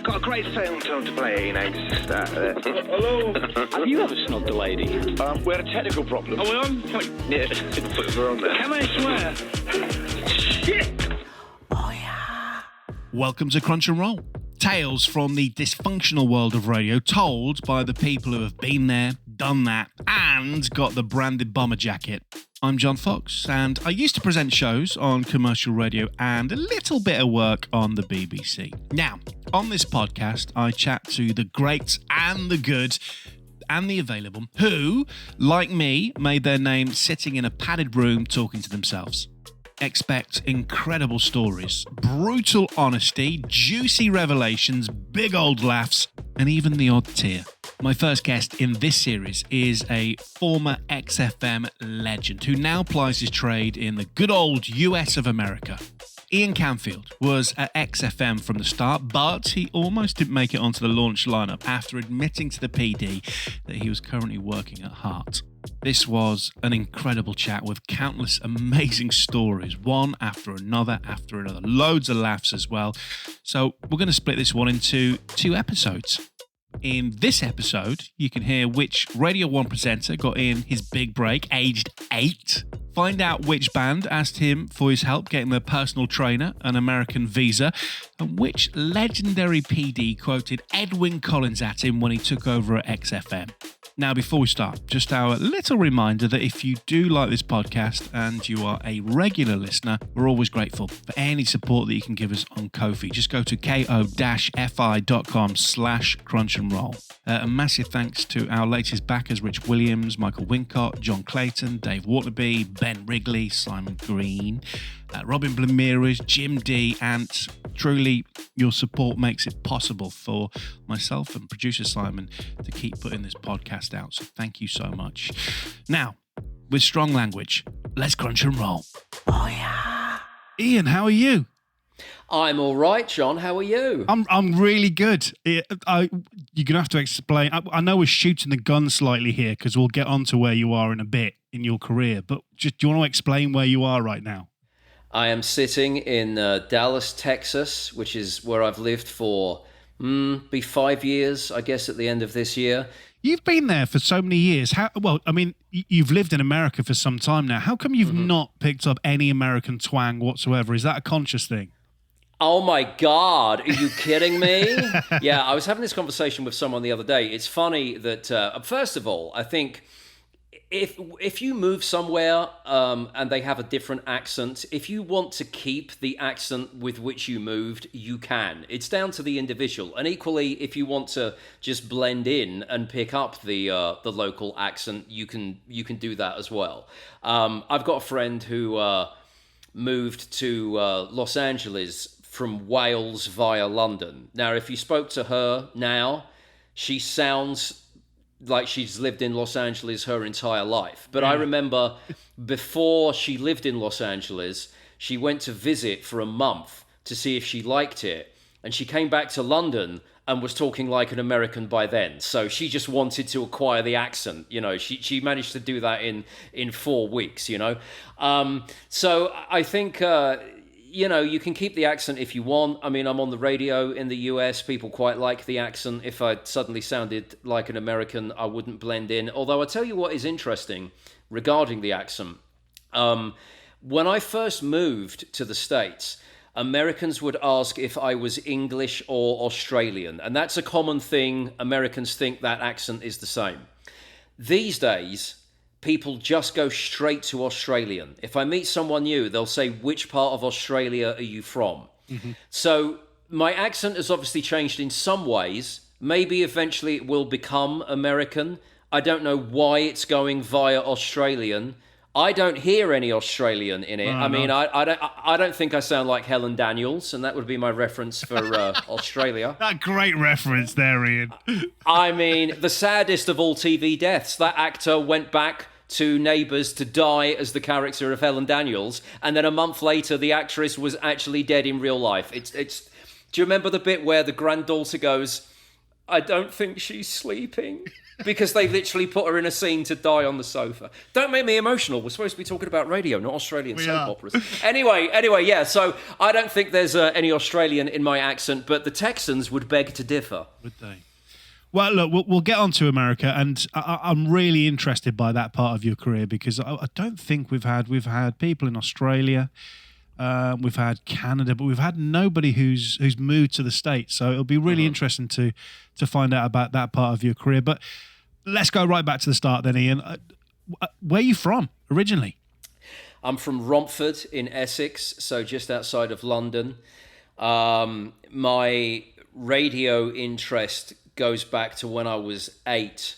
got a great film to play, Hello? Have you ever snubbed a lady? We had a technical problem. Are we on? Yeah, we're on there. Can I swear? Shit! Welcome to Crunch and Roll. Tales from the dysfunctional world of radio told by the people who have been there, done that, and got the branded bomber jacket. I'm John Fox, and I used to present shows on commercial radio and a little bit of work on the BBC. Now, on this podcast, I chat to the great and the good and the available who, like me, made their name sitting in a padded room talking to themselves. Expect incredible stories, brutal honesty, juicy revelations, big old laughs, and even the odd tear. My first guest in this series is a former XFM legend who now plies his trade in the good old US of America. Ian Camfield was at XFM from the start, but he almost didn't make it onto the launch lineup after admitting to the PD that he was currently working at Heart. This was an incredible chat with countless amazing stories, one after another, loads of laughs as well. So we're going to split this one into two episodes. In this episode, you can hear which Radio 1 presenter got in his big break, aged 8. Find out which band asked him for his help getting their personal trainer, an American visa, and which legendary PD quoted Edwyn Collins at him when he took over at XFM. Now, before we start, just our little reminder that if you do like this podcast and you are a regular listener, we're always grateful for any support that you can give us on Ko-fi. Just go to ko-fi.com/crunchandroll. A massive thanks to our latest backers, Rich Williams, Michael Wincott, John Clayton, Dave Waterby, Ben Wrigley, Simon Green, Robin Blamiras, Jim D, and truly your support makes it possible for myself and producer Simon to keep putting this podcast out. So thank you so much. Now, with strong language, let's crunch and roll. Oh yeah. Ian, how are you? I'm all right, John. How are you? I'm really good. You're going to have to explain. I know we're shooting the gun slightly here because we'll get on to where you are in a bit in your career, but just do you want to explain where you are right now? I am sitting in Dallas, Texas, which is where I've lived for, 5 years, I guess, at the end of this year. You've been there for so many years. You've lived in America for some time now. How come you've not picked up any American twang whatsoever? Is that a conscious thing? Oh my God, are you kidding me? Yeah, I was having this conversation with someone the other day. It's funny that, first of all, I think if you move somewhere and they have a different accent, if you want to keep the accent with which you moved, you can. It's down to the individual. And equally, if you want to just blend in and pick up the local accent, you can do that as well. I've got a friend who moved to Los Angeles from Wales via London. Now, if you spoke to her now, she sounds like she's lived in Los Angeles her entire life. But I remember before she lived in Los Angeles, she went to visit for a month to see if she liked it. And she came back to London and was talking like an American by then. So she just wanted to acquire the accent. You know, she managed to do that in 4 weeks, you know. So I think... you can keep the accent if you want. I mean, I'm on the radio in the US. People quite like the accent. If I suddenly sounded like an American, I wouldn't blend in. Although I tell you what is interesting regarding the accent. When I first moved to the States, Americans would ask if I was English or Australian. And that's a common thing. Americans think that accent is the same. These days, people just go straight to Australian. If I meet someone new, they'll say, which part of Australia are you from? Mm-hmm. So my accent has obviously changed in some ways. Maybe eventually it will become American. I don't know why it's going via Australian. I don't hear any Australian in it. I mean, I don't think I sound like Helen Daniels, and that would be my reference for Australia. That great reference there, Ian. I mean, the saddest of all TV deaths. That actor went back to Neighbours to die as the character of Helen Daniels, and then a month later, the actress was actually dead in real life. It's. Do you remember the bit where the granddaughter goes, I don't think she's sleeping. Because they literally put her in a scene to die on the sofa. Don't make me emotional. We're supposed to be talking about radio, not Australian soap operas. Anyway, yeah. So I don't think there's any Australian in my accent, but the Texans would beg to differ. Would they? Well, look, we'll get on to America, and I'm really interested by that part of your career because I don't think we've had people in Australia, we've had Canada, but we've had nobody who's moved to the States. So it'll be really interesting to find out about that part of your career. But let's go right back to the start then, Ian. Where are you from originally? I'm from Romford in Essex, so just outside of London. My radio interest goes back to when I was 8.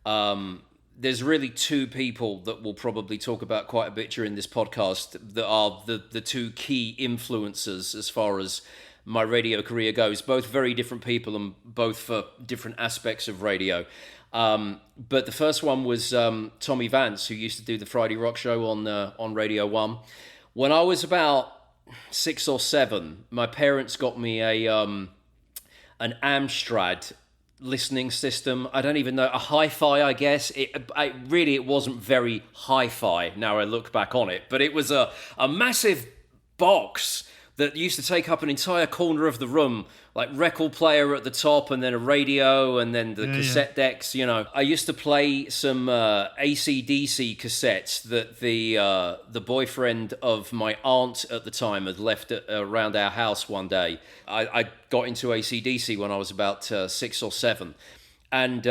There's really two people that we'll probably talk about quite a bit during this podcast that are the two key influences as far as my radio career goes. Both very different people and both for different aspects of radio. But the first one was Tommy Vance, who used to do the Friday Rock Show on Radio 1. When I was about 6 or 7, my parents got me an Amstrad listening system. I don't even know, a hi-fi, I guess. It wasn't very hi-fi now I look back on it, but it was a massive box that used to take up an entire corner of the room, like record player at the top and then a radio and then the cassette decks, you know. I used to play some AC/DC cassettes that the boyfriend of my aunt at the time had left around our house one day. I got into AC/DC when I was about 6 or 7. And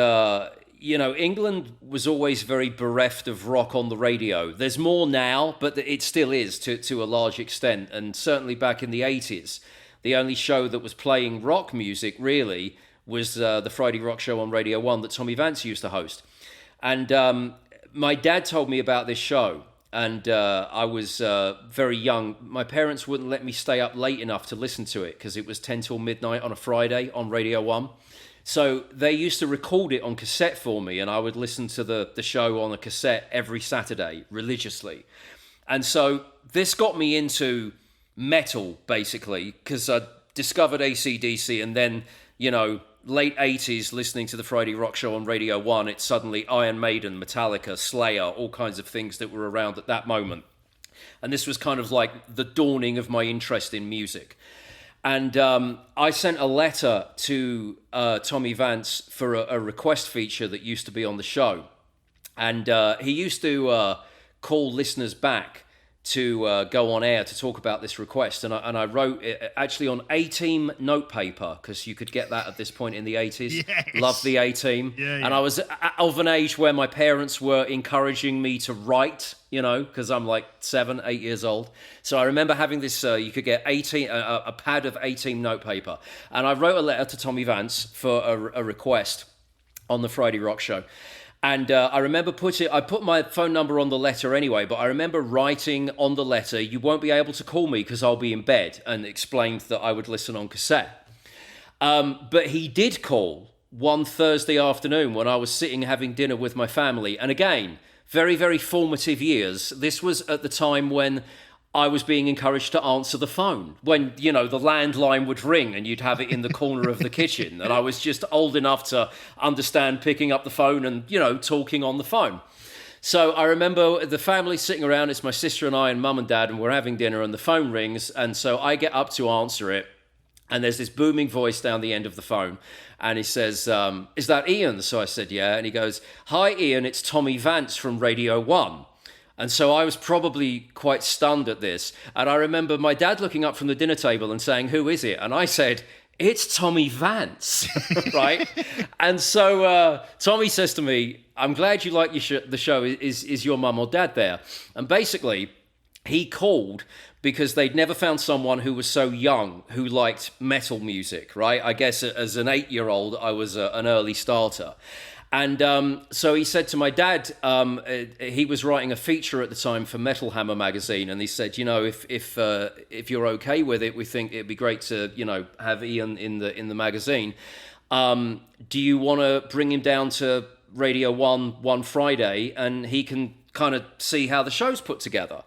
you know, England was always very bereft of rock on the radio. There's more now, but it still is to a large extent. And certainly back in the 80s, the only show that was playing rock music, really, was the Friday Rock Show on Radio 1 that Tommy Vance used to host. And my dad told me about this show, and I was very young. My parents wouldn't let me stay up late enough to listen to it because it was 10 till midnight on a Friday on Radio 1. So they used to record it on cassette for me, and I would listen to the show on a cassette every Saturday religiously. And so this got me into metal, basically, because I discovered AC/DC, and then, you know, late 80s, listening to the Friday Rock Show on Radio 1, it's suddenly Iron Maiden, Metallica, Slayer, all kinds of things that were around at that moment. And this was kind of like the dawning of my interest in music. And I sent a letter to Tommy Vance for a request feature that used to be on the show. And he used to call listeners back to go on air to talk about this request. And I wrote it actually on A-Team notepaper, because you could get that at this point in the 80s. Yes. Loved the A-Team. Yeah. And I was of an age where my parents were encouraging me to write, you know, because I'm like 7, 8 years old. So I remember having this, you could get a pad of A-Team notepaper. And I wrote a letter to Tommy Vance for a request on the Friday Rock Show. And I remember I put my phone number on the letter anyway, but I remember writing on the letter, "You won't be able to call me because I'll be in bed," and explained that I would listen on cassette. But he did call one Thursday afternoon when I was sitting having dinner with my family. And again, very, very formative years. This was at the time when I was being encouraged to answer the phone, when, you know, the landline would ring and you'd have it in the corner of the kitchen. And I was just old enough to understand picking up the phone and, you know, talking on the phone. So I remember the family sitting around. It's my sister and I and mum and dad, and we're having dinner, and the phone rings. And so I get up to answer it. And there's this booming voice down the end of the phone. And he says, "Is that Ian?" So I said, "Yeah." And he goes, "Hi, Ian, it's Tommy Vance from Radio 1. And so I was probably quite stunned at this. And I remember my dad looking up from the dinner table and saying, "Who is it?" And I said, "It's Tommy Vance," right? And so Tommy says to me, "I'm glad you like the show. Is your mum or dad there?" And basically, he called because they'd never found someone who was so young who liked metal music, right? I guess as an 8-year-old, I was an early starter. And so he said to my dad, he was writing a feature at the time for Metal Hammer magazine, and he said, "You know, if you're okay with it, we think it'd be great to, you know, have Ian in the magazine. Do you want to bring him down to Radio 1 one Friday, and he can kind of see how the show's put together?"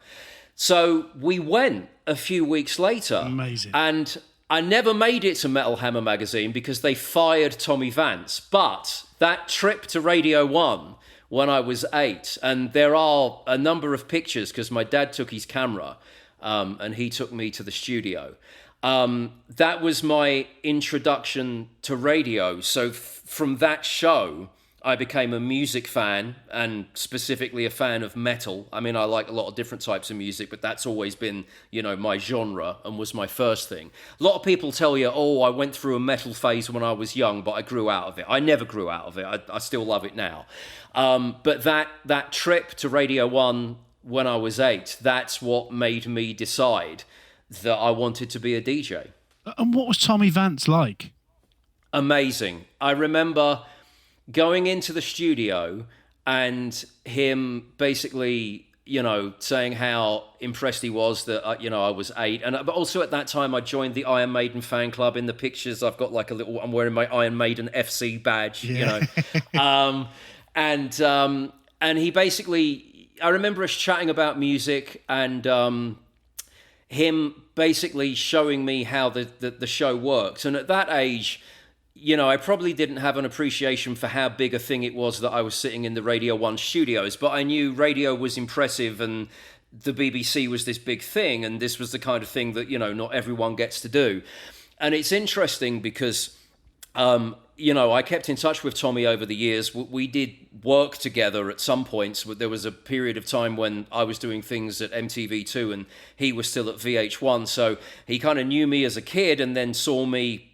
So we went a few weeks later. Amazing. And I never made it to Metal Hammer magazine because they fired Tommy Vance. But that trip to Radio 1 when I was 8, and there are a number of pictures because my dad took his camera and he took me to the studio. That was my introduction to radio. So from that show, I became a music fan, and specifically a fan of metal. I mean, I like a lot of different types of music, but that's always been, my genre and was my first thing. A lot of people tell you, I went through a metal phase when I was young, but I grew out of it. I never grew out of it. I still love it now. But that trip to Radio 1 when I was 8, that's what made me decide that I wanted to be a DJ. And what was Tommy Vance like? Amazing. I remember going into the studio and him basically, saying how impressed he was that, I was 8. But also at that time, I joined the Iron Maiden fan club. In the pictures, I've got like I'm wearing my Iron Maiden FC badge, and he basically, I remember us chatting about music and him basically showing me how the show works. And at that age, I probably didn't have an appreciation for how big a thing it was that I was sitting in the Radio 1 studios, but I knew radio was impressive and the BBC was this big thing, and this was the kind of thing that, not everyone gets to do. And it's interesting because, I kept in touch with Tommy over the years. We did work together at some points. There was a period of time when I was doing things at MTV2 and he was still at VH1. So he kind of knew me as a kid and then saw me,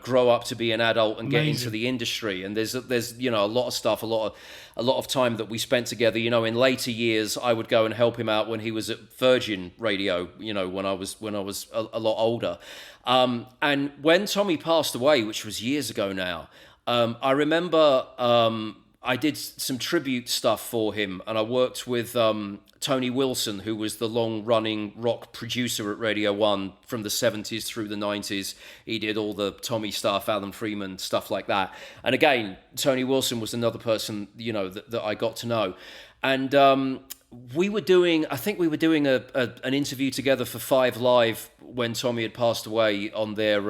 grow up to be an adult and get into the industry. And there's a lot of stuff, a lot of time that we spent together. In later years, I would go and help him out when he was at Virgin Radio, when I was a lot older. And when Tommy passed away, which was years ago now, I remember I did some tribute stuff for him, and I worked with Tony Wilson, who was the long-running rock producer at Radio 1 from the 70s through the 90s. He did all the Tommy stuff, Alan Freeman, stuff like that. And again, Tony Wilson was another person, that I got to know. And we were doing an interview together for 5 Live when Tommy had passed away on their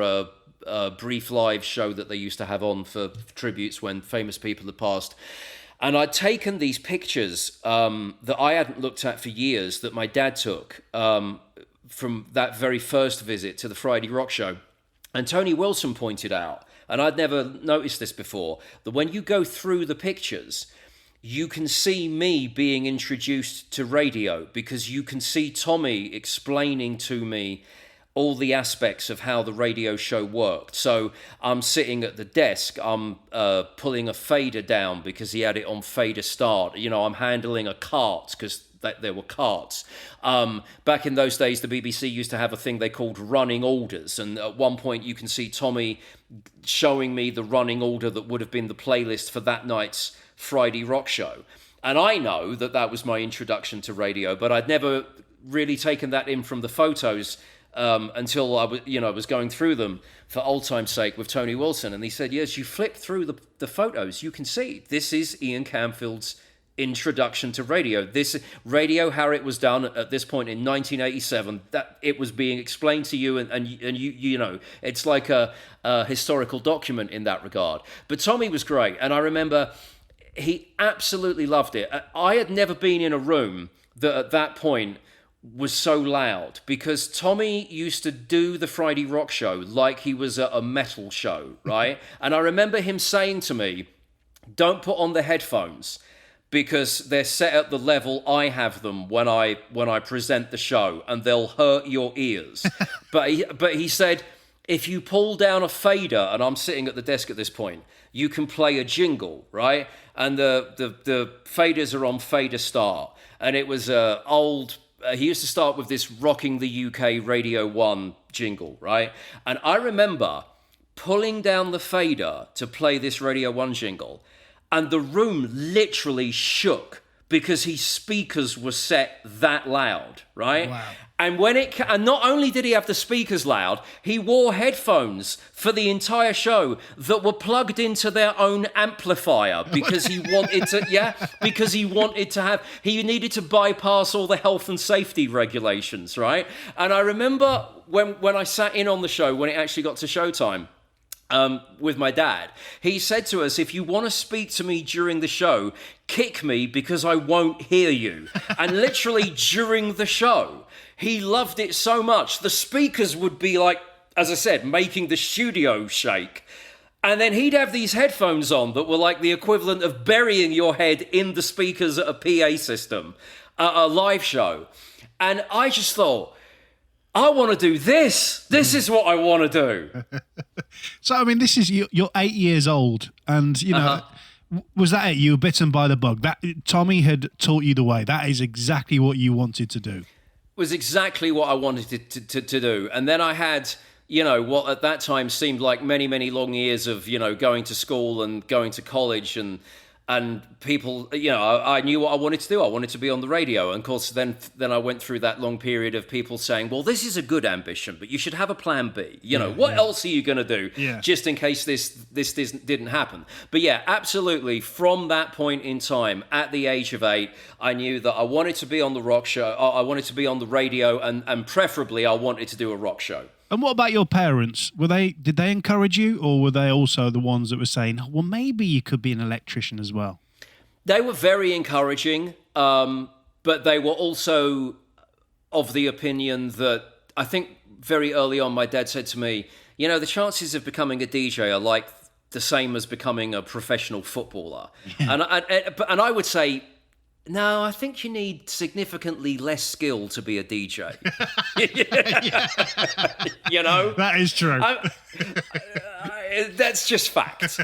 brief live show that they used to have on for tributes when famous people had passed. And I'd taken these pictures that I hadn't looked at for years that my dad took from that very first visit to the Friday Rock Show. And Tony Wilson pointed out, and I'd never noticed this before, that when you go through the pictures, you can see me being introduced to radio because you can see Tommy explaining to me all the aspects of how the radio show worked. So I'm sitting at the desk, I'm pulling a fader down because he had it on fader start. I'm handling a cart because there were carts. Back in those days, the BBC used to have a thing they called running orders. And at one point you can see Tommy showing me the running order that would have been the playlist for that night's Friday Rock Show. And I know that was my introduction to radio, but I'd never really taken that in from the photos until I was going through them for old time's sake with Tony Wilson. And he said, yes, you flip through the photos, you can see this is Ian Camfield's introduction to radio. This radio, how it was done at this point in 1987, that it was being explained to you, and you it's like a historical document in that regard. But Tommy was great, and I remember he absolutely loved it. I had never been in a room that at that point was so loud, because Tommy used to do the Friday Rock Show like he was at a metal show, right? And I remember him saying to me, don't put on the headphones because they're set at the level I have them when I present the show, and they'll hurt your ears. but he said, if you pull down a fader, and I'm sitting at the desk at this point, you can play a jingle, right? And the faders are on fader start, and it was old. He used to start with this Rocking the UK Radio 1 jingle, right? And I remember pulling down the fader to play this Radio 1 jingle, and the room literally shook because his speakers were set that loud, right? Wow. And and not only did he have the speakers loud, he wore headphones for the entire show that were plugged into their own amplifier because he wanted to, he needed to bypass all the health and safety regulations, right? And I remember when I sat in on the show, when it actually got to showtime, with my dad, he said to us, if you want to speak to me during the show, kick me because I won't hear you. And literally during the show, he loved it so much. The speakers would be like, as I said, making the studio shake. And then he'd have these headphones on that were like the equivalent of burying your head in the speakers at a PA system, a live show. And I just thought, I want to do this. This is what I want to do. So, I mean, this is you're 8 years old, and was that it? You were bitten by the bug. That Tommy had taught you the way. That is exactly what you wanted to do. Was exactly what I wanted to do. And then I had, what at that time seemed like many, many long years of, going to school and going to college and people, I knew what I wanted to do. I wanted to be on the radio. And of course, then I went through that long period of people saying, well, this is a good ambition, but you should have a plan B. What else are you going to do just in case this didn't happen? But yeah, absolutely. From that point in time, at the age of 8, I knew that I wanted to be on the rock show. I wanted to be on the radio, and preferably I wanted to do a rock show. And what about your parents? Did they encourage you, or were they also the ones that were saying, well, maybe you could be an electrician as well? They were very encouraging, but they were also of the opinion that I think very early on my dad said to me, the chances of becoming a DJ are like the same as becoming a professional footballer. Yeah. And I would say, no, I think you need significantly less skill to be a DJ. That is true. That's just fact.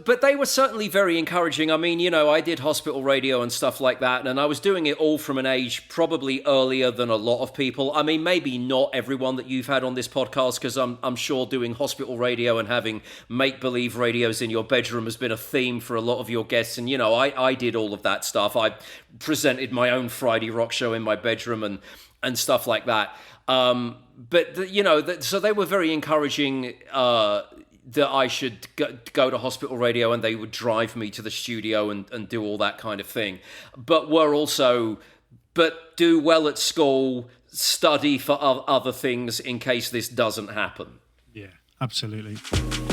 But they were certainly very encouraging. I mean, I did hospital radio and stuff like that, and I was doing it all from an age probably earlier than a lot of people. I mean, maybe not everyone that you've had on this podcast, because I'm sure doing hospital radio and having make-believe radios in your bedroom has been a theme for a lot of your guests. And, I did all of that stuff. I presented my own Friday rock show in my bedroom and stuff like that. So they were very encouraging that I should go to hospital radio, and they would drive me to the studio and do all that kind of thing. But do well at school, study for other things in case this doesn't happen. Yeah, absolutely.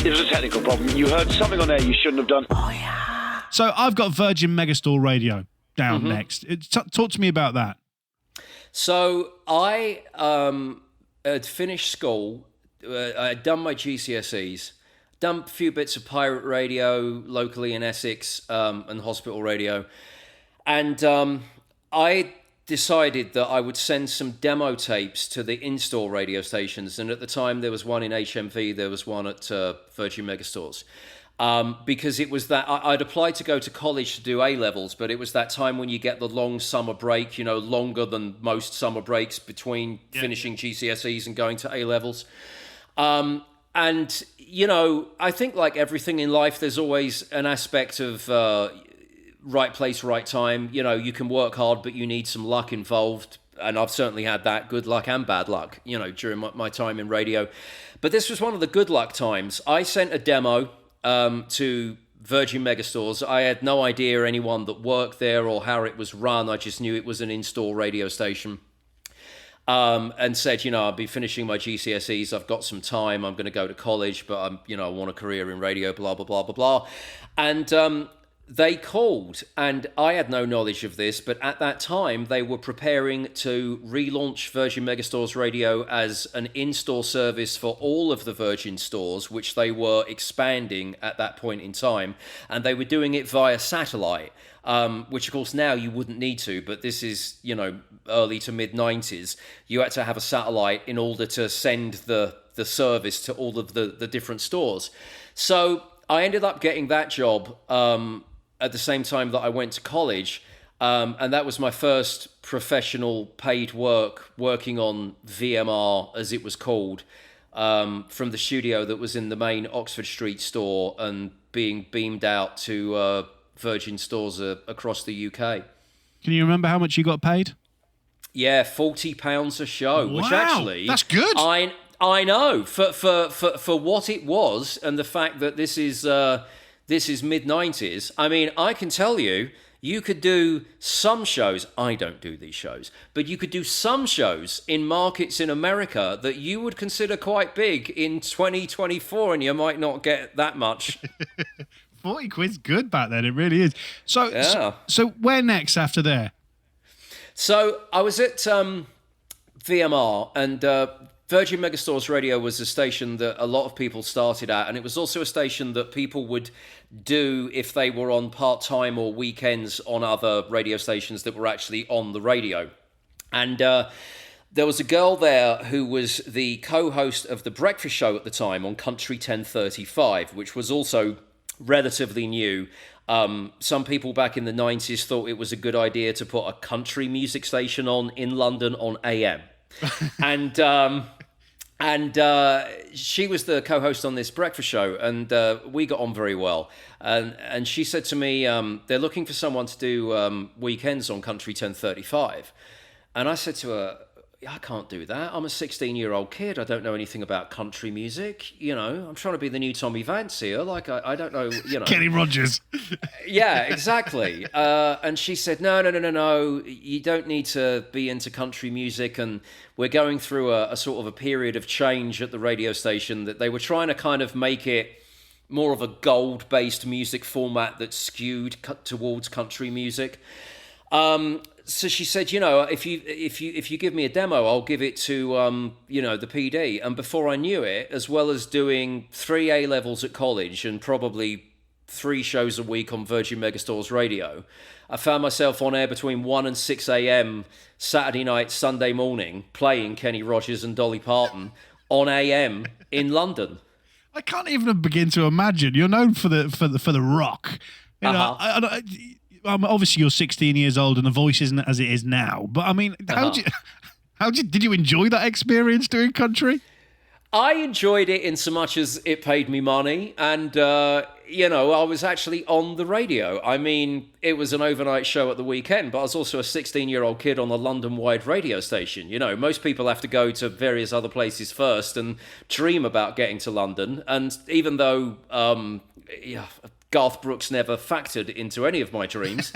It was a technical problem. You heard something on air you shouldn't have done. Oh, yeah. So I've got Virgin Megastore Radio down next. Talk to me about that. So I had finished school. I had done my GCSEs, done a few bits of pirate radio locally in Essex, and hospital radio. And I decided that I would send some demo tapes to the in-store radio stations. And at the time, there was one in HMV, there was one at Virgin Megastores. Because it was that I'd applied to go to college to do A-levels, but it was that time when you get the long summer break, longer than most summer breaks between finishing GCSEs and going to A-levels. And, I think like everything in life, there's always an aspect of right place, right time. You can work hard, but you need some luck involved. And I've certainly had that, good luck and bad luck, during my time in radio. But this was one of the good luck times. I sent a demo to Virgin Megastores. I had no idea anyone that worked there or how it was run. I just knew it was an in-store radio station. And said, I'll be finishing my GCSEs. I've got some time. I'm going to go to college, but I want a career in radio, blah, blah, blah, blah, blah. And they called, and I had no knowledge of this, but at that time, they were preparing to relaunch Virgin Megastores Radio as an in-store service for all of the Virgin stores, which they were expanding at that point in time. And they were doing it via satellite. Which, of course, now you wouldn't need to, but this is, early to mid-90s. You had to have a satellite in order to send the service to all of the different stores. So I ended up getting that job at the same time that I went to college, and that was my first professional paid work, working on VMR, as it was called, from the studio that was in the main Oxford Street store and being beamed out to Virgin stores across the UK. Can you remember how much you got paid? Yeah, £40 a show, which Wow, actually that's good. I know for what it was, and the fact that this is mid-90s. I mean, I can tell you. You could do some shows, I don't do these shows, but you could do some shows in markets in America that you would consider quite big in 2024, and you might not get that much. 40 quid's good back then, it really is. So, Yeah. so where next after there? So I was at VMR, and Virgin Megastores Radio was a station that a lot of people started at, and it was also a station that people would do if they were on part-time or weekends on other radio stations that were actually on the radio. And there was a girl there who was the co-host of the breakfast show at the time on Country 1035, which was also relatively new. Some people back in the 90s thought it was a good idea to put a country music station on in London on AM. And she was the co-host on this breakfast show, and we got on very well. And she said to me, they're looking for someone to do weekends on Country 1035. And I said to her, I can't do that. I'm a 16-year-old kid. I don't know anything about country music. You know, I'm trying to be the new Tommy Vance here. Like, I don't know, you know. Kenny Rogers. Yeah, exactly. And she said, no. You don't need to be into country music. And we're going through a sort of a period of change at the radio station that they were trying to kind of make it more of a gold-based music format that skewed towards country music. So she said, you know, if you give me a demo, I'll give it to, you know, the PD. And before I knew it, as well as doing 3 A-levels at college and probably 3 shows a week on Virgin Megastores Radio, I found myself on air between 1 and 6 a.m. Saturday night, Sunday morning, playing Kenny Rogers and Dolly Parton on AM in London. I can't even begin to imagine. You're known for the rock. You know, obviously you're 16 years old and the voice isn't as it is now. But I mean, did you enjoy that experience doing country? I enjoyed it in so much as it paid me money, and you know, I was actually on the radio. I mean, it was an overnight show at the weekend, but I was also a 16-year-old kid on a London-wide radio station. You know, most people have to go to various other places first and dream about getting to London. And even though Garth Brooks never factored into any of my dreams,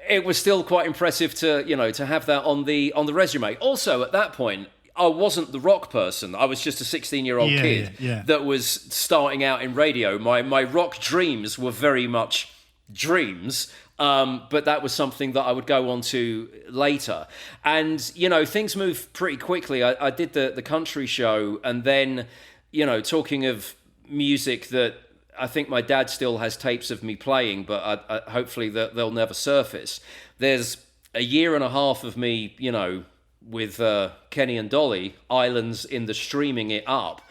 it was still quite impressive to have that on the resume. Also, at that point, I wasn't the rock person. I was just a 16-year-old kid that was starting out in radio. My rock dreams were very much dreams, but that was something that I would go on to later. And, you know, things moved pretty quickly. I did the country show, and then, you know, talking of music that I think my dad still has tapes of me playing, but I hopefully they'll never surface. There's a year and a half of me, you know, with Kenny and Dolly, Islands in the Streaming It Up.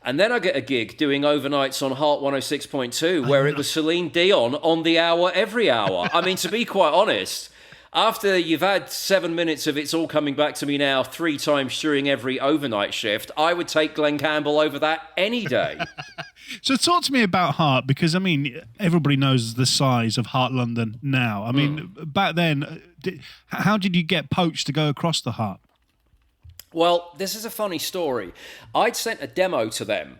And then I get a gig doing overnights on Heart 106.2, where it was Celine Dion on the hour, every hour. I mean, to be quite honest, after you've had 7 minutes of It's All Coming Back to Me Now 3 times during every overnight shift, I would take Glenn Campbell over that any day. So talk to me about Heart, because, I mean, everybody knows the size of Heart London now. I mean, back then, how did you get poached to go across the Heart? Well, this is a funny story. I'd sent a demo to them,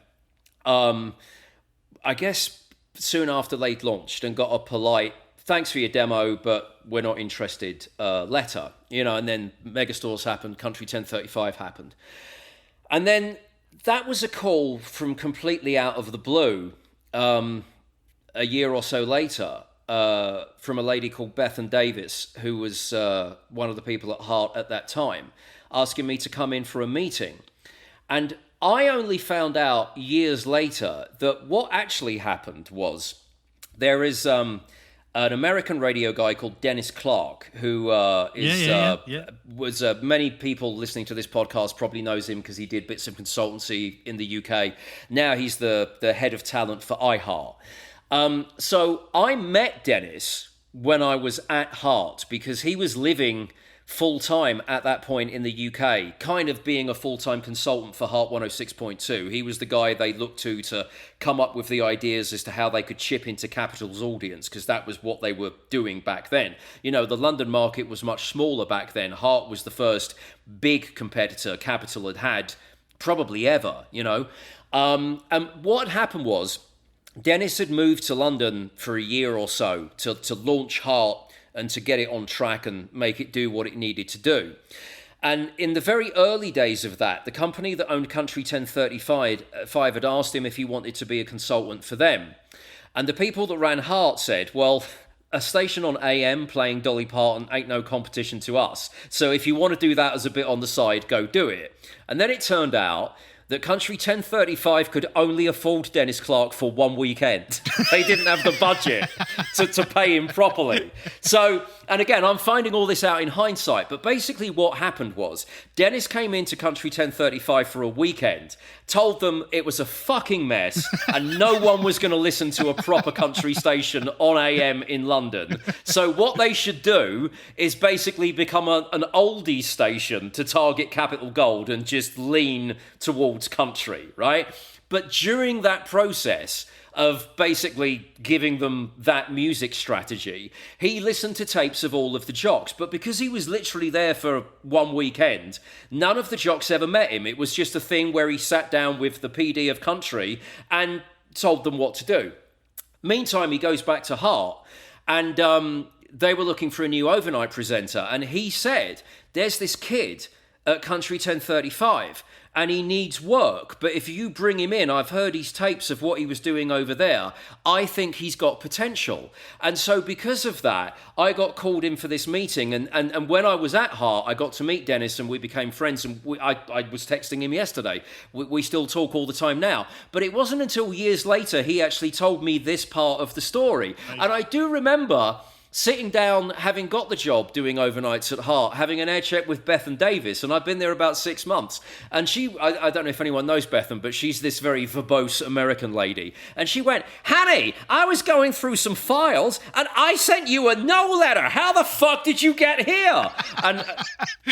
I guess soon after they'd launched, and got a polite, thanks for your demo, but we're not interested letter. You know, and then Megastores happened, Country 1035 happened. And then that was a call from completely out of the blue a year or so later from a lady called Bethan Davis, who was one of the people at Heart at that time, asking me to come in for a meeting. And I only found out years later that what actually happened was there is an American radio guy called Dennis Clark, who was many people listening to this podcast probably knows him because he did bits of consultancy in the UK. Now he's the head of talent for iHeart. So I met Dennis when I was at Heart because he was living full-time at that point in the UK, kind of being a full-time consultant for Heart 106.2. He was the guy they looked to come up with the ideas as to how they could chip into Capital's audience, because that was what they were doing back then. You know, the London market was much smaller back then. Heart was the first big competitor Capital had probably ever, you know. And what happened was, Dennis had moved to London for a year or so to launch Heart and to get it on track and make it do what it needed to do. And in the very early days of that, the company that owned Country 1035 had asked him if he wanted to be a consultant for them. And the people that ran Heart said, well, a station on AM playing Dolly Parton ain't no competition to us. So if you want to do that as a bit on the side, go do it. And then it turned out that Country 1035 could only afford Dennis Clark for one weekend. They didn't have the budget to pay him properly. So, and again, I'm finding all this out in hindsight, but basically what happened was Dennis came into Country 1035 for a weekend, told them it was a fucking mess and no one was going to listen to a proper country station on AM in London. So what they should do is basically become an oldie station to target Capital Gold and just lean towards country, right? But during that process of basically giving them that music strategy, he listened to tapes of all of the jocks. But because he was literally there for one weekend, none of the jocks ever met him. It was just a thing where he sat down with the PD of country and told them what to do. Meantime, he goes back to Heart, and they were looking for a new overnight presenter. And he said, there's this kid at Country 1035, and he needs work, but if you bring him in, I've heard his tapes of what he was doing over there, I think he's got potential. And so because of that, I got called in for this meeting, and when I was at Heart, I got to meet Dennis, and we became friends, and I was texting him yesterday. We still talk all the time now. But it wasn't until years later he actually told me this part of the story. And I do remember sitting down, having got the job doing overnights at Heart, having an air check with Bethan Davis, and I've been there about 6 months. And she, I don't know if anyone knows Bethan, but she's this very verbose American lady. And she went, honey, I was going through some files, and I sent you a no letter. How the fuck did you get here? And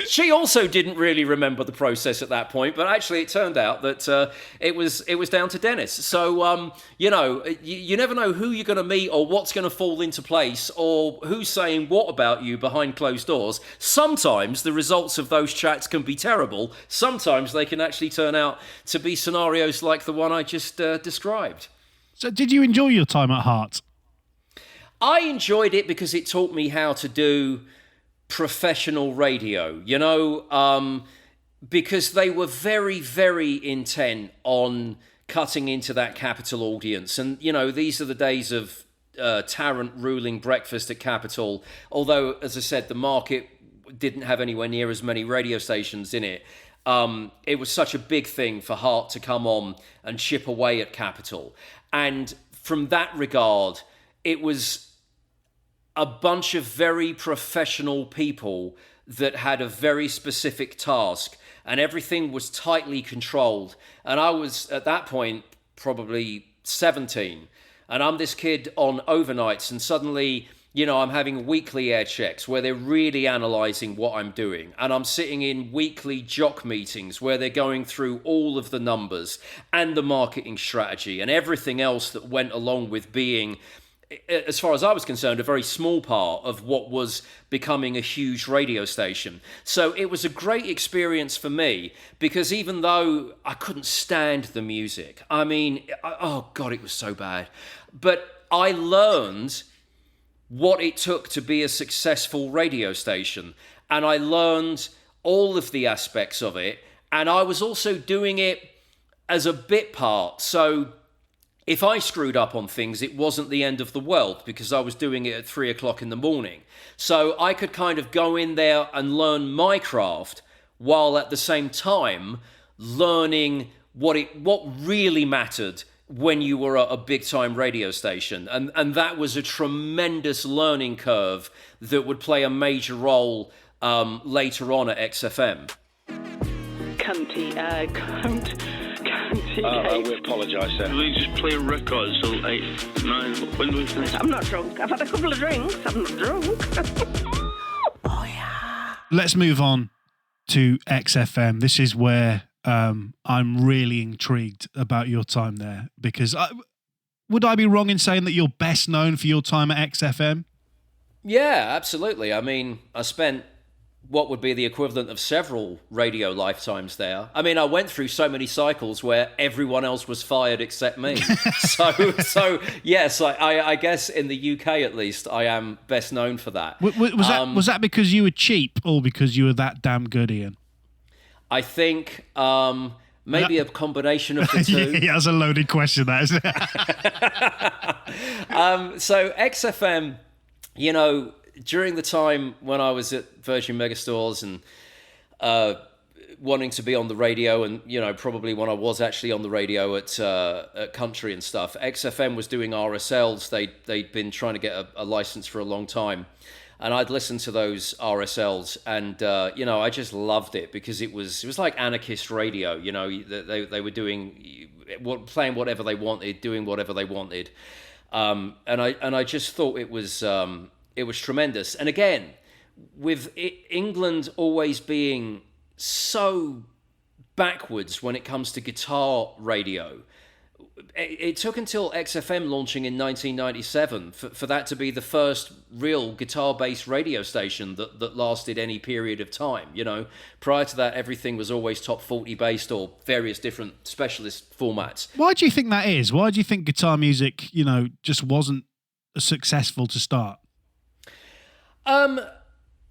she also didn't really remember the process at that point, but actually it turned out that it was down to Dennis. So, you know, you never know who you're going to meet or what's going to fall into place or who's saying what about you behind closed doors. Sometimes the results of those chats can be terrible. Sometimes they can actually turn out to be scenarios like the one I just described. So did you enjoy your time at Heart? I enjoyed it because it taught me how to do professional radio, you know, because they were very, very intent on cutting into that Capital audience. And, you know, these are the days of Tarrant ruling breakfast at Capital, although, as I said, the market didn't have anywhere near as many radio stations in it. It was such a big thing for Heart to come on and chip away at Capital. And from that regard, it was a bunch of very professional people that had a very specific task, and everything was tightly controlled. And I was, at that point, probably 17. And I'm this kid on overnights, and suddenly, you know, I'm having weekly air checks where they're really analysing what I'm doing. And I'm sitting in weekly jock meetings where they're going through all of the numbers and the marketing strategy and everything else that went along with being, as far as I was concerned, a very small part of what was becoming a huge radio station. So it was a great experience for me, because even though I couldn't stand the music, I mean, oh God, it was so bad. But I learned what it took to be a successful radio station, and I learned all of the aspects of it, and I was also doing it as a bit part. So if I screwed up on things, it wasn't the end of the world, because I was doing it at 3 o'clock in the morning. So I could kind of go in there and learn my craft while at the same time learning what really mattered when you were a big-time radio station. And that was a tremendous learning curve that would play a major role later on at XFM. We apologise, sir. We just play records till 8, 9. When do we finish? I'm not drunk. I've had a couple of drinks. I'm not drunk. Oh, yeah. let's move on to XFM. This is where I'm really intrigued about your time there, because would I be wrong in saying that you're best known for your time at XFM? Yeah, absolutely. I mean, I spent what would be the equivalent of several radio lifetimes there. I mean, I went through so many cycles where everyone else was fired except me. so yes, I guess in the UK at least, I am best known for that. Was that because you were cheap or because you were that damn good, Ian? I think maybe a combination of the two. Yeah, that's a loaded question, that isn't it? So XFM, you know, during the time when I was at Virgin Megastores and wanting to be on the radio, and you know, probably when I was actually on the radio at Country and stuff, XFM was doing RSLs. They'd been trying to get a license for a long time, and I'd listened to those RSLs, and you know, I just loved it because it was like anarchist radio. You know, they were playing whatever they wanted, doing whatever they wanted, and I just thought it was tremendous. And again, with England always being so backwards when it comes to guitar radio, it took until XFM launching in 1997 for that to be the first real guitar-based radio station that lasted any period of time. You know, prior to that, everything was always top 40 based or various different specialist formats. Why do you think that is? Why do you think guitar music, you know, just wasn't successful to start?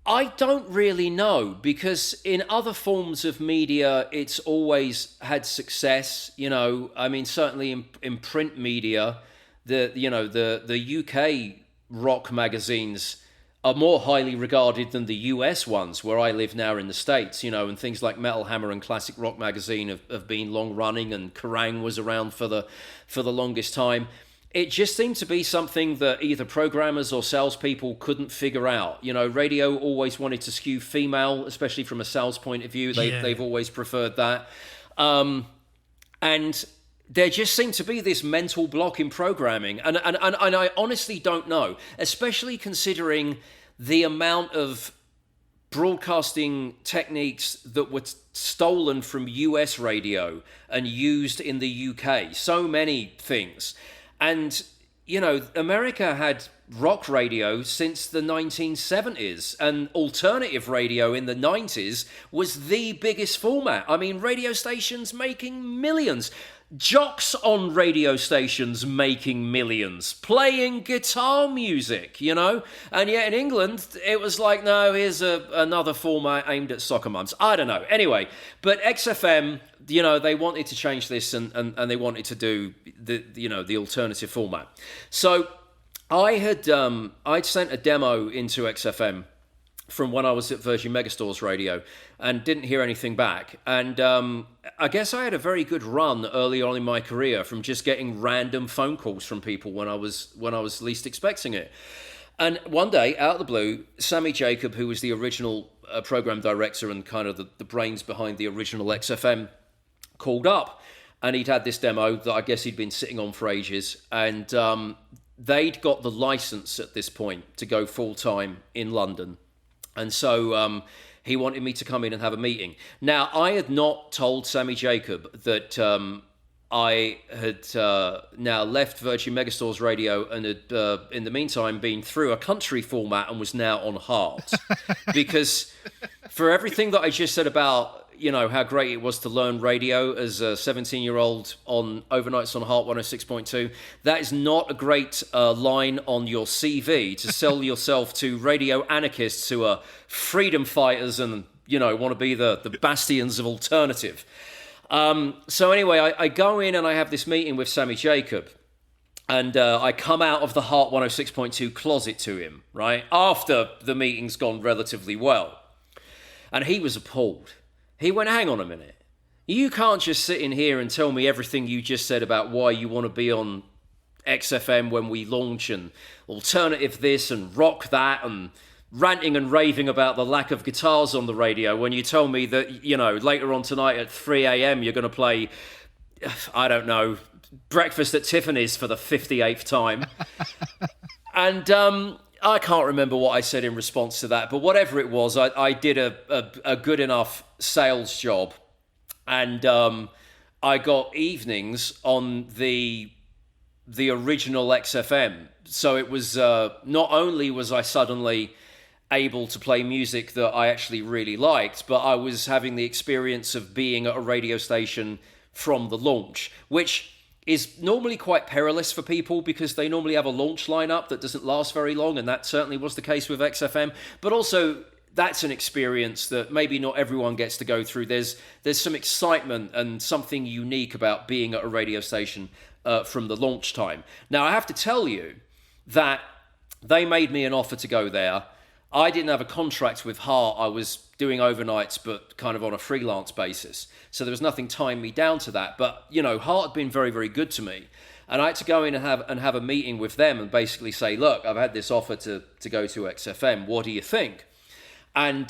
I don't really know, because in other forms of media, it's always had success. You know, I mean, certainly in print media, the UK rock magazines are more highly regarded than the US ones, where I live now in the States, you know, and things like Metal Hammer and Classic Rock Magazine have been long running, and Kerrang was around for the longest time. It just seemed to be something that either programmers or salespeople couldn't figure out. You know, radio always wanted to skew female, especially from a sales point of view. They've always preferred that. And there just seemed to be this mental block in programming. And I honestly don't know, especially considering the amount of broadcasting techniques that were stolen from US radio and used in the UK. So many things. And, you know, America had rock radio since the 1970s, and alternative radio in the 90s was the biggest format. I mean, radio stations making millions. Jocks on radio stations making millions, playing guitar music, you know? And yet in England, it was like, no, here's another format aimed at soccer mums. I don't know. Anyway, but XFM, you know, they wanted to change this and they wanted to do the alternative format. So I'd sent a demo into XFM from when I was at Virgin Megastores Radio and didn't hear anything back. And I guess I had a very good run early on in my career from just getting random phone calls from people when I was least expecting it. And one day, out of the blue, Sammy Jacob, who was the original program director and kind of the brains behind the original XFM, called up, and he'd had this demo that I guess he'd been sitting on for ages, and they'd got the license at this point to go full-time in London. And so he wanted me to come in and have a meeting. Now, I had not told Sammy Jacob that I had now left Virgin Megastores Radio and had, in the meantime, been through a country format and was now on hard. Because for everything that I just said about, you know, how great it was to learn radio as a 17-year-old on overnights on Heart 106.2, that is not a great line on your CV to sell yourself to radio anarchists who are freedom fighters and, you know, want to be the bastions of alternative. So anyway, I go in and I have this meeting with Sammy Jacob, and I come out of the Heart 106.2 closet to him, right, after the meeting's gone relatively well. And he was appalled. He went, hang on a minute. You can't just sit in here and tell me everything you just said about why you want to be on XFM when we launch, and alternative this and rock that, and ranting and raving about the lack of guitars on the radio when you tell me that, you know, later on tonight at 3 a.m. you're going to play, I don't know, Breakfast at Tiffany's for the 58th time. And I can't remember what I said in response to that, but whatever it was, I did a good enough sales job, and I got evenings on the original XFM. So it was not only was I suddenly able to play music that I actually really liked, but I was having the experience of being at a radio station from the launch, which is normally quite perilous for people because they normally have a launch lineup that doesn't last very long, and that certainly was the case with XFM. But also, that's an experience that maybe not everyone gets to go through. There's some excitement and something unique about being at a radio station from the launch time. Now, I have to tell you that they made me an offer to go there. I didn't have a contract with Heart. I was doing overnights, but kind of on a freelance basis. So there was nothing tying me down to that. But, you know, Heart had been very, very good to me. And I had to go in and have a meeting with them and basically say, look, I've had this offer to go to XFM. What do you think? And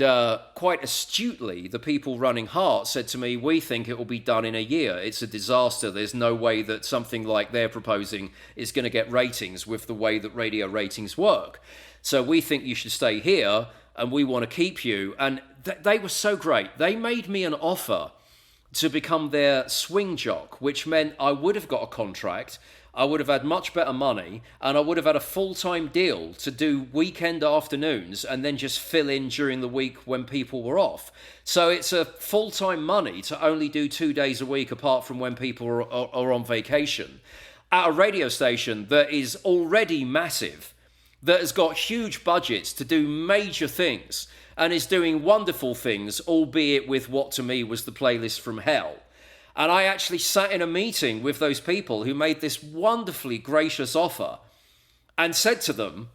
quite astutely, the people running Heart said to me, we think it will be done in a year. It's a disaster. There's no way that something like they're proposing is going to get ratings with the way that radio ratings work. So we think you should stay here and we want to keep you. And they were so great. They made me an offer to become their swing jock, which meant I would have got a contract, I would have had much better money, and I would have had a full-time deal to do weekend afternoons and then just fill in during the week when people were off. So it's a full-time money to only do 2 days a week apart from when people are on vacation at a radio station that is already massive, that has got huge budgets to do major things and is doing wonderful things, albeit with what to me was the playlist from hell. And I actually sat in a meeting with those people who made this wonderfully gracious offer and said to them,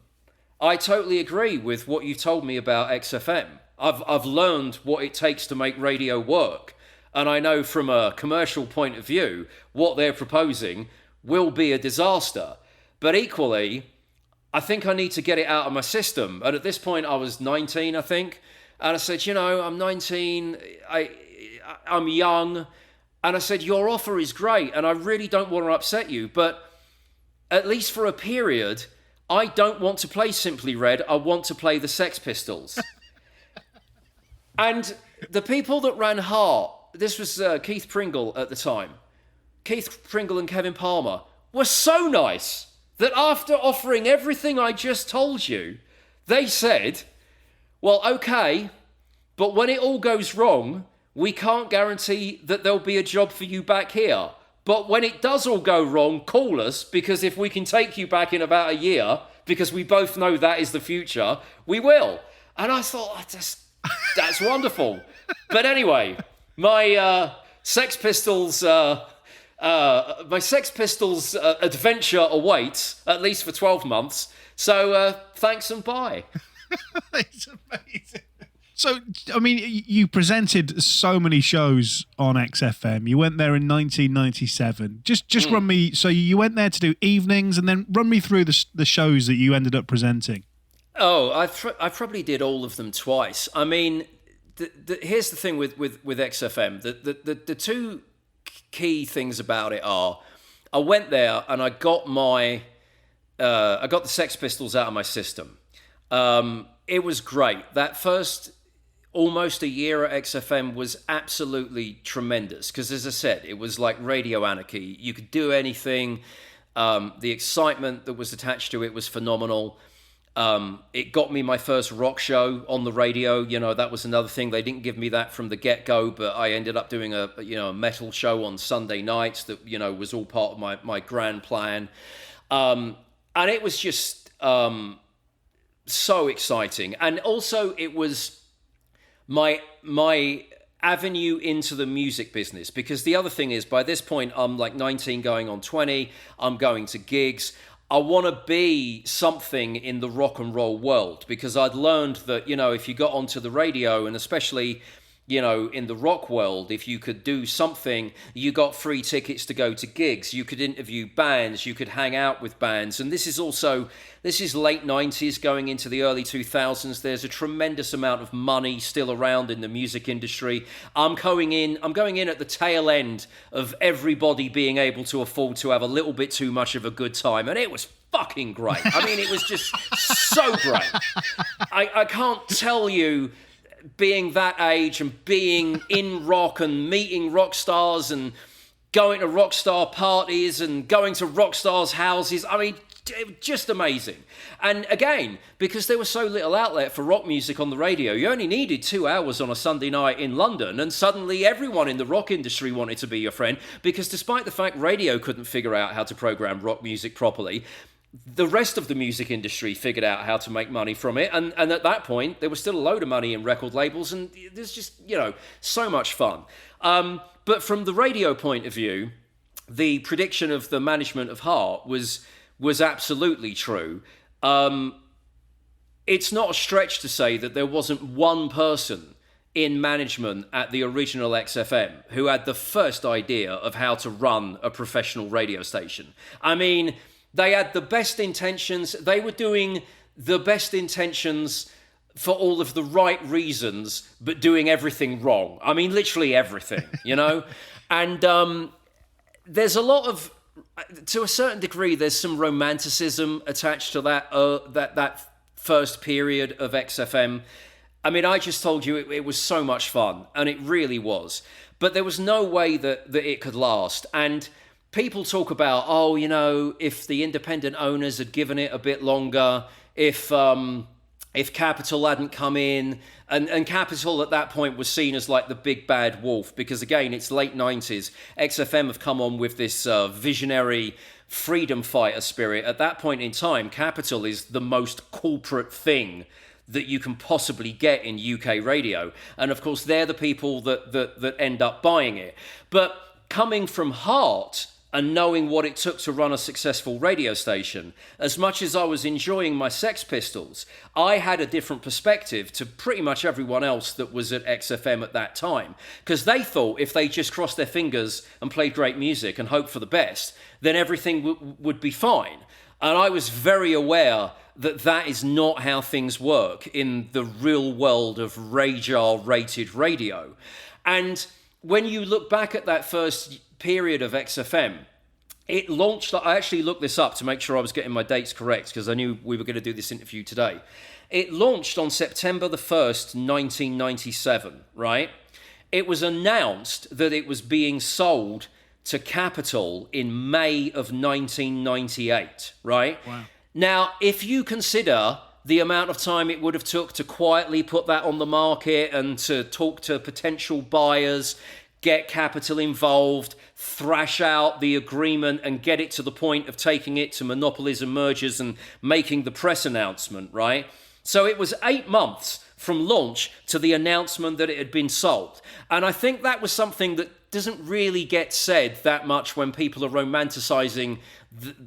I totally agree with what you told me about XFM. I've learned what it takes to make radio work. And I know from a commercial point of view, what they're proposing will be a disaster. But equally, I think I need to get it out of my system. And at this point, I was 19, I think. And I said, you know, I'm 19, I'm young. And I said, your offer is great, and I really don't want to upset you, but at least for a period, I don't want to play Simply Red. I want to play the Sex Pistols. And the people that ran Heart, this was Keith Pringle at the time, Keith Pringle and Kevin Palmer, were so nice that after offering everything I just told you, they said, well, okay, but when it all goes wrong, we can't guarantee that there'll be a job for you back here. But when it does all go wrong, call us, because if we can take you back in about a year, because we both know that is the future, we will. And I thought, that's wonderful. But anyway, my Sex Pistols adventure awaits, at least for 12 months. So thanks and bye. It's amazing. So, I mean, you presented so many shows on XFM. You went there in 1997. Just run me. So you went there to do evenings, and then run me through the shows that you ended up presenting. Oh, I probably did all of them twice. I mean, here's the thing with XFM. The two key things about it are, I went there and I got the Sex Pistols out of my system. It was great. That first almost a year at XFM was absolutely tremendous because, as I said, it was like radio anarchy. You could do anything. The excitement that was attached to it was phenomenal. It got me my first rock show on the radio. You know, that was another thing. They didn't give me that from the get-go, but I ended up doing a metal show on Sunday nights that, you know, was all part of my grand plan. And it was just so exciting. And also it was my avenue into the music business, because the other thing is, by this point, I'm like 19 going on 20. I'm going to gigs. I want to be something in the rock and roll world, because I'd learned that, you know, if you got onto the radio, and especially, you know, in the rock world, if you could do something, you got free tickets to go to gigs, you could interview bands, you could hang out with bands. And this is late 90s going into the early 2000s. There's a tremendous amount of money still around in the music industry. I'm going in at the tail end of everybody being able to afford to have a little bit too much of a good time. And it was fucking great. I mean, it was just so great. I can't tell you, being that age and being in rock and meeting rock stars and going to rock star parties and going to rock stars' houses. I mean, just amazing. And again, because there was so little outlet for rock music on the radio, you only needed 2 hours on a Sunday night in London, and suddenly everyone in the rock industry wanted to be your friend, because despite the fact radio couldn't figure out how to program rock music properly, the rest of the music industry figured out how to make money from it. And at that point, there was still a load of money in record labels, and there's just, so much fun. But from the radio point of view, the prediction of the management of Heart was absolutely true. It's not a stretch to say that there wasn't one person in management at the original XFM who had the first idea of how to run a professional radio station. I mean, they had the best intentions. They were doing the best intentions for all of the right reasons, but doing everything wrong. I mean, literally everything, And there's a lot of, to a certain degree, there's some romanticism attached to that first period of XFM. I mean, I just told you it was so much fun, and it really was. But there was no way that it could last. And people talk about, if the independent owners had given it a bit longer, if Capitol hadn't come in, and Capitol at that point was seen as like the big bad wolf, because again, it's late 90s. XFM have come on with this visionary freedom fighter spirit. At that point in time, Capitol is the most corporate thing that you can possibly get in UK radio. And of course, they're the people that end up buying it. But coming from Heart, and knowing what it took to run a successful radio station, as much as I was enjoying my Sex Pistols, I had a different perspective to pretty much everyone else that was at XFM at that time. Because they thought if they just crossed their fingers and played great music and hoped for the best, then everything would be fine. And I was very aware that is not how things work in the real world of radar rated radio. And when you look back at that first period of XFM, it launched. I actually looked this up to make sure I was getting my dates correct, because I knew we were going to do this interview today. It launched on September the 1st, 1997, right? It was announced that it was being sold to Capitol in May of 1998, right? Wow. Now, if you consider the amount of time it would have took to quietly put that on the market and to talk to potential buyers, get Capitol involved, thrash out the agreement and get it to the point of taking it to monopolies and mergers and making the press announcement, right? So it was 8 months from launch to the announcement that it had been sold. And I think that was something that doesn't really get said that much when people are romanticizing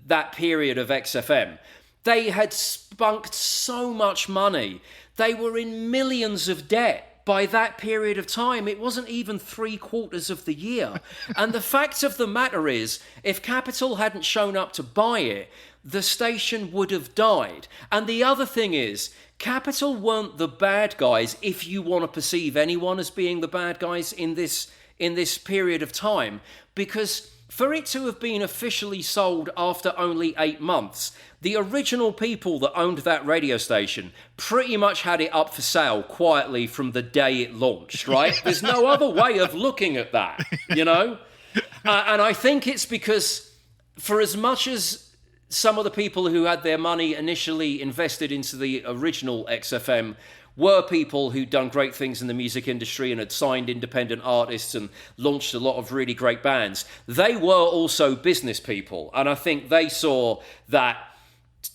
that period of XFM. They had spunked so much money. They were in millions of debt by that period of time. It wasn't even 3/4 of the year. And the fact of the matter is, if Capitol hadn't shown up to buy it, the station would have died. And the other thing is, Capitol weren't the bad guys, if you want to perceive anyone as being the bad guys in this period of time, because for it to have been officially sold after only 8 months, the original people that owned that radio station pretty much had it up for sale quietly from the day it launched, right? There's no other way of looking at that, And I think it's because, for as much as some of the people who had their money initially invested into the original XFM were people who'd done great things in the music industry and had signed independent artists and launched a lot of really great bands, they were also business people. And I think they saw that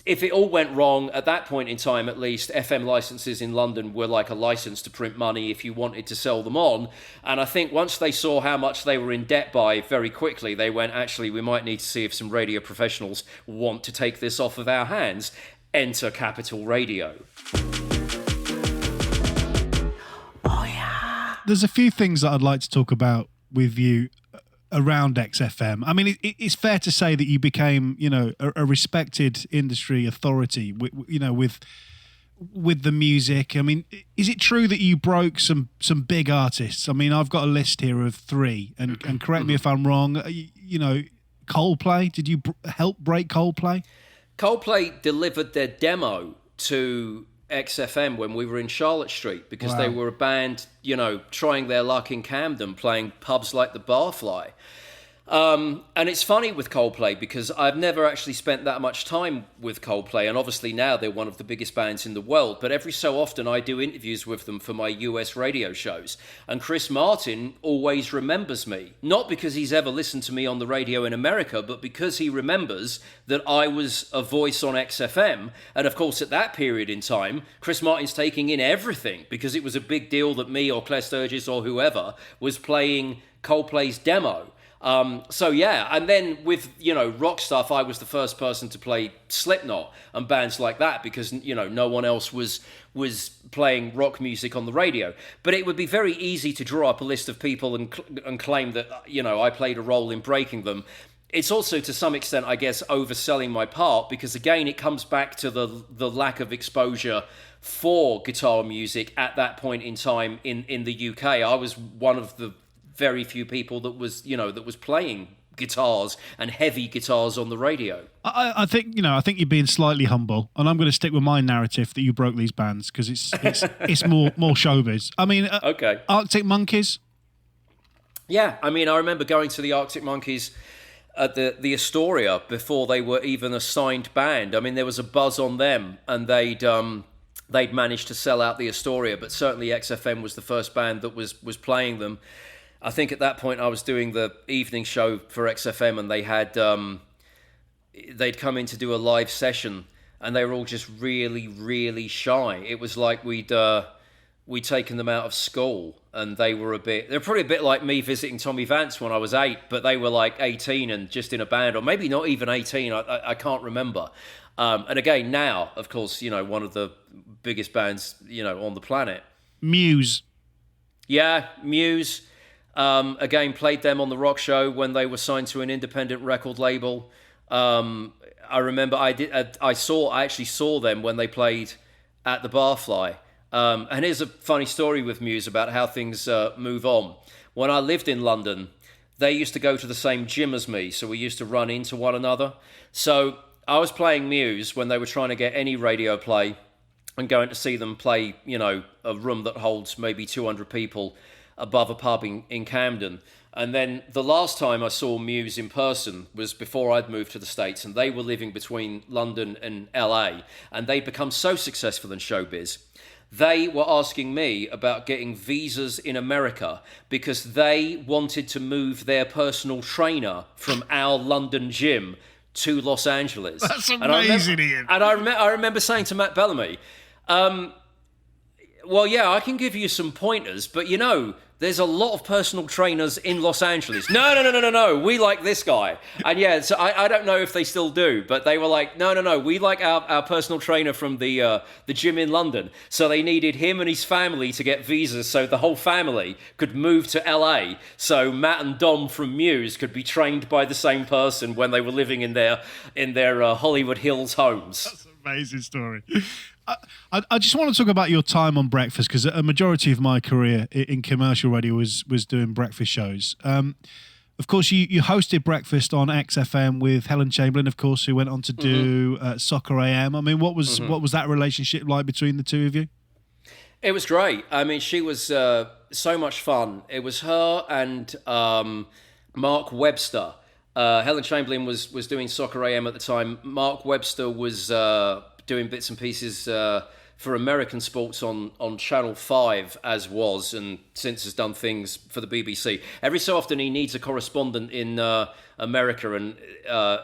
if it all went wrong, at that point in time at least, FM licenses in London were like a license to print money if you wanted to sell them on. And I think once they saw how much they were in debt by, very quickly, they went, actually, we might need to see if some radio professionals want to take this off of our hands. Enter Capitol Radio. There's a few things that I'd like to talk about with you around XFM. I mean, it's fair to say that you became, a respected industry authority, with the music. I mean, is it true that you broke some big artists? I mean, I've got a list here of 3, and correct me if I'm wrong. Coldplay. Did you help break Coldplay? Coldplay delivered their demo to XFM when we were in Charlotte Street because they were a band, trying their luck in Camden, playing pubs like the Barfly. And it's funny with Coldplay because I've never actually spent that much time with Coldplay, and obviously now they're one of the biggest bands in the world, but every so often I do interviews with them for my US radio shows, and Chris Martin always remembers me, not because he's ever listened to me on the radio in America, but because he remembers that I was a voice on XFM, and of course at that period in time, Chris Martin's taking in everything because it was a big deal that me or Claire Sturgis or whoever was playing Coldplay's demo. And then with, rock stuff, I was the first person to play Slipknot and bands like that because, no one else was playing rock music on the radio. But it would be very easy to draw up a list of people and claim that, I played a role in breaking them. It's also, to some extent, I guess, overselling my part because, again, it comes back to the lack of exposure for guitar music at that point in time in the UK. I was one of the very few people that was playing guitars and heavy guitars on the radio. I think you're being slightly humble, and I'm going to stick with my narrative that you broke these bands because it's more showbiz. I mean, okay. Arctic Monkeys. Yeah, I mean, I remember going to the Arctic Monkeys at the Astoria before they were even a signed band. I mean, there was a buzz on them, and they'd managed to sell out the Astoria, but certainly XFM was the first band that was playing them. I think at that point I was doing the evening show for XFM, and they had they'd come in to do a live session, and they were all just really, really shy. It was like we'd taken them out of school, and they're probably a bit like me visiting Tommy Vance when I was 8, but they were like 18 and just in a band, or maybe not even 18. I can't remember. And again, now, of course, one of the biggest bands, on the planet. Muse. Yeah, Muse. Again, played them on the Rock Show when they were signed to an independent record label. I remember I actually saw them when they played at the Barfly. And here's a funny story with Muse about how things move on. When I lived in London, they used to go to the same gym as me, so we used to run into one another. So I was playing Muse when they were trying to get any radio play, and going to see them play, a room that holds maybe 200 people above a pub in Camden. And then the last time I saw Muse in person was before I'd moved to the States, and they were living between London and LA, and they'd become so successful in showbiz. They were asking me about getting visas in America because they wanted to move their personal trainer from our London gym to Los Angeles. That's amazing, Ian. And I remember saying to Matt Bellamy, well, yeah, I can give you some pointers, but there's a lot of personal trainers in Los Angeles. No, we like this guy. And yeah, so I don't know if they still do, but they were like, no, we like our personal trainer from the gym in London. So they needed him and his family to get visas so the whole family could move to LA. So Matt and Dom from Muse could be trained by the same person when they were living in their Hollywood Hills homes. That's an amazing story. I just want to talk about your time on breakfast because a majority of my career in commercial radio was doing breakfast shows. Of course, you hosted breakfast on XFM with Helen Chamberlain, of course, who went on to do Soccer AM. I mean, what was that relationship like between the two of you? It was great. I mean, she was so much fun. It was her and Mark Webster. Helen Chamberlain was doing Soccer AM at the time. Mark Webster was doing bits and pieces for American sports on Channel 5 as was, and since has done things for the BBC. Every so often he needs a correspondent in America, and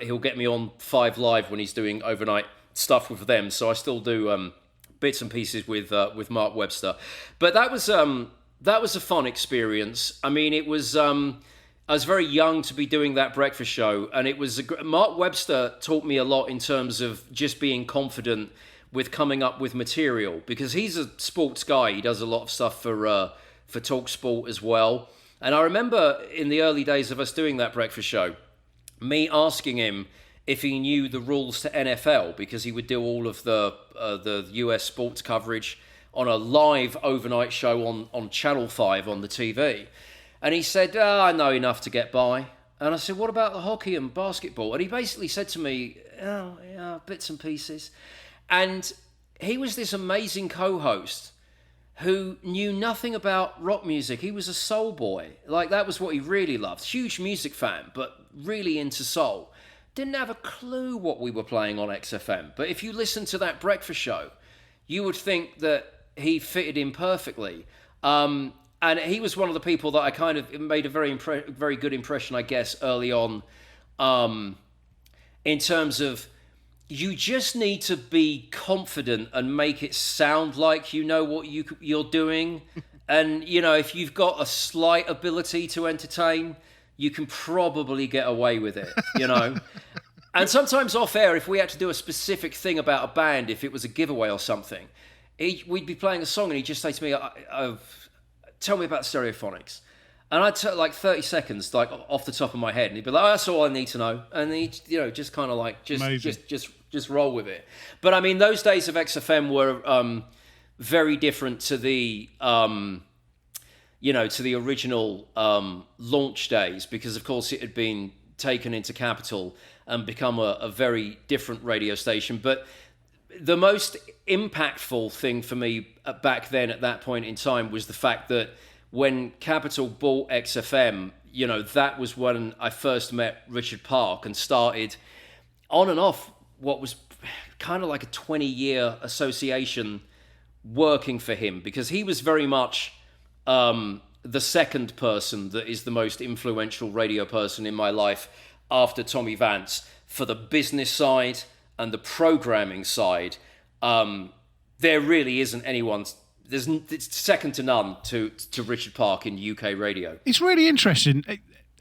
he'll get me on 5 Live when he's doing overnight stuff with them, so I still do bits and pieces with Mark Webster. But that was a fun experience. I mean, it was... I was very young to be doing that breakfast show, and it was Mark Webster taught me a lot in terms of just being confident with coming up with material, because he's a sports guy. He does a lot of stuff for TalkSport as well. And I remember in the early days of us doing that breakfast show, me asking him if he knew the rules to NFL, because he would do all of the US sports coverage on a live overnight show on Channel 5 on the TV. And he said, I know enough to get by. And I said, what about the hockey and basketball? And he basically said to me, bits and pieces. And he was this amazing co-host who knew nothing about rock music. He was a soul boy. Like, that was what he really loved. Huge music fan, but really into soul. Didn't have a clue what we were playing on XFM. But if you listen to that breakfast show, you would think that he fitted in perfectly. And he was one of the people that I kind of made a very good impression, I guess, early on, in terms of you just need to be confident and make it sound like you know what you're doing. And, you know, if you've got a slight ability to entertain, you can probably get away with it, you know. And sometimes off air, if we had to do a specific thing about a band, if it was a giveaway or something, we'd be playing a song and he'd just say to me, tell me about Stereophonics. And I'd take like 30 seconds, like off the top of my head, and he'd be like, "Oh, that's all I need to know." And he'd, you know, just kind of like just roll with it. But I mean, those days of XFM were very different to the to the original launch days, because of course it had been taken into Capital and become a very different radio station. But the most impactful thing for me back then at that point in time was the fact that when Capital bought XFM, you know, that was when I first met Richard Park and started on and off what was kind of like a 20-year association working for him, because he was very much the second person that is the most influential radio person in my life after Tommy Vance for the business side and the programming side. There really isn't anyone. It's second to none to Richard Park in UK radio. It's really interesting.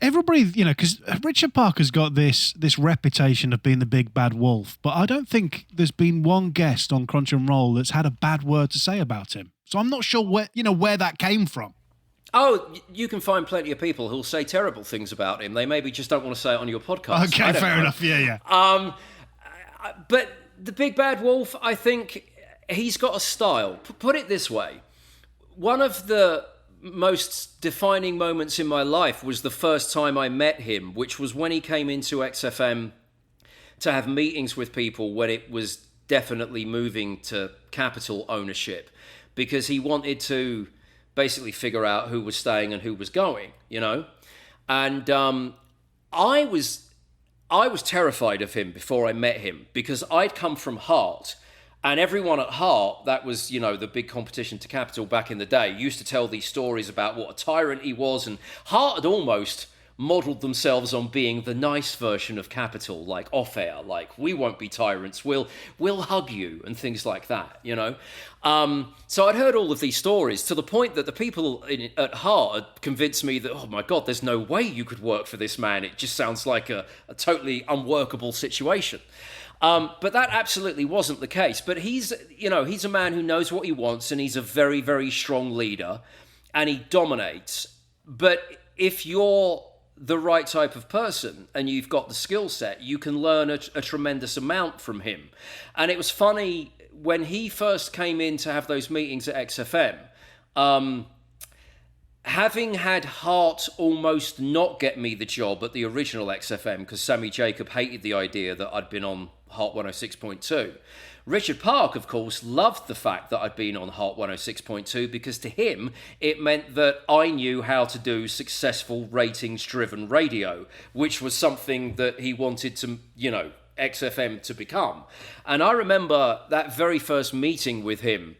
Everybody, you know, because Richard Parker's got this reputation of being the big bad wolf, but I don't think there's been one guest on Crunch and Roll that's had a bad word to say about him. So I'm not sure where that came from. Oh, you can find plenty of people who'll say terrible things about him. They maybe just don't want to say it on your podcast. Okay, fair enough. Yeah. But the big bad wolf, I think he's got a style. Put it this way. One of the most defining moments in my life was the first time I met him, which was when he came into XFM to have meetings with people when it was definitely moving to Capital ownership, because he wanted to basically figure out who was staying and who was going, you know? And I was terrified of him before I met him, because I'd come from Heart, and everyone at Heart, that was, you know, the big competition to Capital back in the day, used to tell these stories about what a tyrant he was, and Heart had almost modelled themselves on being the nice version of Capital, like off air, like, we won't be tyrants, we'll hug you, and things like that, you know? So I'd heard all of these stories to the point that the people at Heart had convinced me that, oh my God, there's no way you could work for this man. It just sounds like a totally unworkable situation. But that absolutely wasn't the case. But he's a man who knows what he wants, and he's a very, very strong leader, and he dominates. But if you're the right type of person and you've got the skill set, you can learn a tremendous amount from him. And it was funny when he first came in to have those meetings at XFM, having had Hart almost not get me the job at the original XFM because Sammy Jacob hated the idea that I'd been on Hart 106.2. Richard Park, of course, loved the fact that I'd been on Hart 106.2 because to him, it meant that I knew how to do successful ratings-driven radio, which was something that he wanted to, you know, XFM to become. And I remember that very first meeting with him,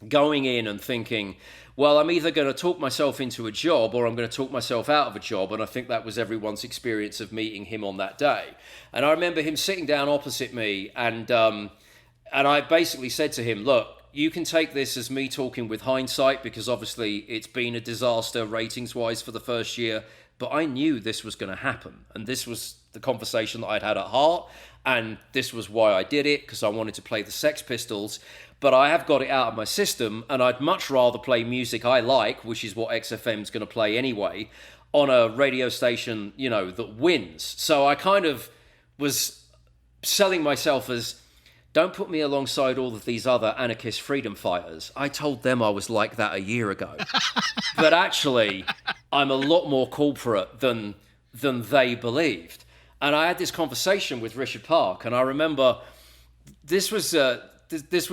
going in and thinking, well, I'm either going to talk myself into a job or I'm going to talk myself out of a job. And I think that was everyone's experience of meeting him on that day. And I remember him sitting down opposite me and I basically said to him, look, you can take this as me talking with hindsight because obviously it's been a disaster ratings-wise for the first year, but I knew this was going to happen. And this was the conversation that I'd had at Heart, and this was why I did it, because I wanted to play the Sex Pistols, but I have got it out of my system, and I'd much rather play music I like, which is what XFM's going to play anyway, on a radio station, you know, that wins. So I kind of was selling myself as, don't put me alongside all of these other anarchist freedom fighters. I told them I was like that a year ago. But actually, I'm a lot more corporate than they believed. And I had this conversation with Richard Park, and I remember this was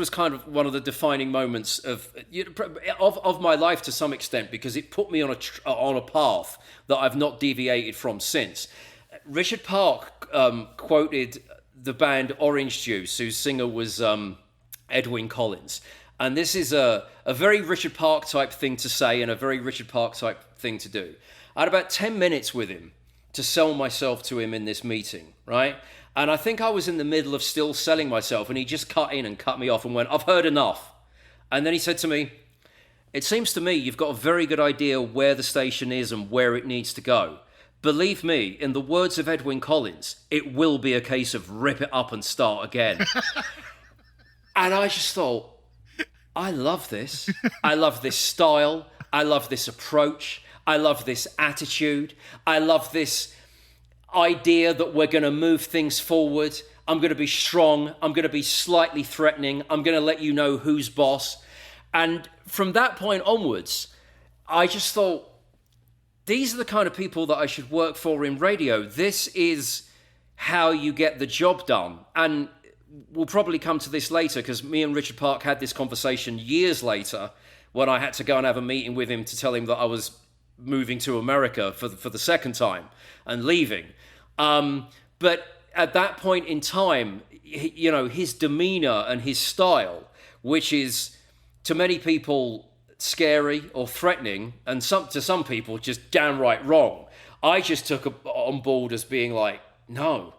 kind of one of the defining moments of my life to some extent, because it put me on a path that I've not deviated from since. Richard Park quoted the band Orange Juice, whose singer was Edwyn Collins. And this is a very Richard Park type thing to say and a very Richard Park type thing to do. I had about 10 minutes with him to sell myself to him in this meeting, right? And I think I was in the middle of still selling myself, and he just cut in and cut me off and went, "I've heard enough." And then he said to me, "It seems to me you've got a very good idea where the station is and where it needs to go. Believe me, in the words of Edwyn Collins, it will be a case of rip it up and start again." And I just thought, I love this. I love this style. I love this approach. I love this attitude. I love this idea that we're going to move things forward. I'm going to be strong. I'm going to be slightly threatening. I'm going to let you know who's boss. And from that point onwards, I just thought, these are the kind of people that I should work for in radio. This is how you get the job done. And we'll probably come to this later, because me and Richard Park had this conversation years later when I had to go and have a meeting with him to tell him that I was moving to America for the second time and leaving. But at that point in time, his demeanor and his style, which is to many people scary or threatening, and to some people just downright wrong, I just took on board as being like, no,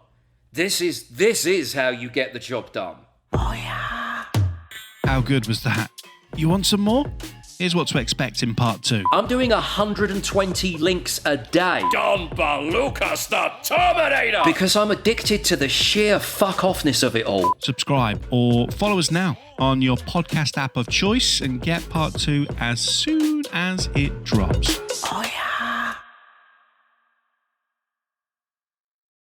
this is how you get the job done. Oh yeah. How good was that? You want some more? Here's what to expect in part 2. I'm doing 120 links a day. Don Balukas, the Terminator! Because I'm addicted to the sheer fuck-offness of it all. Subscribe or follow us now on your podcast app of choice and get part 2 as soon as it drops. Oh yeah.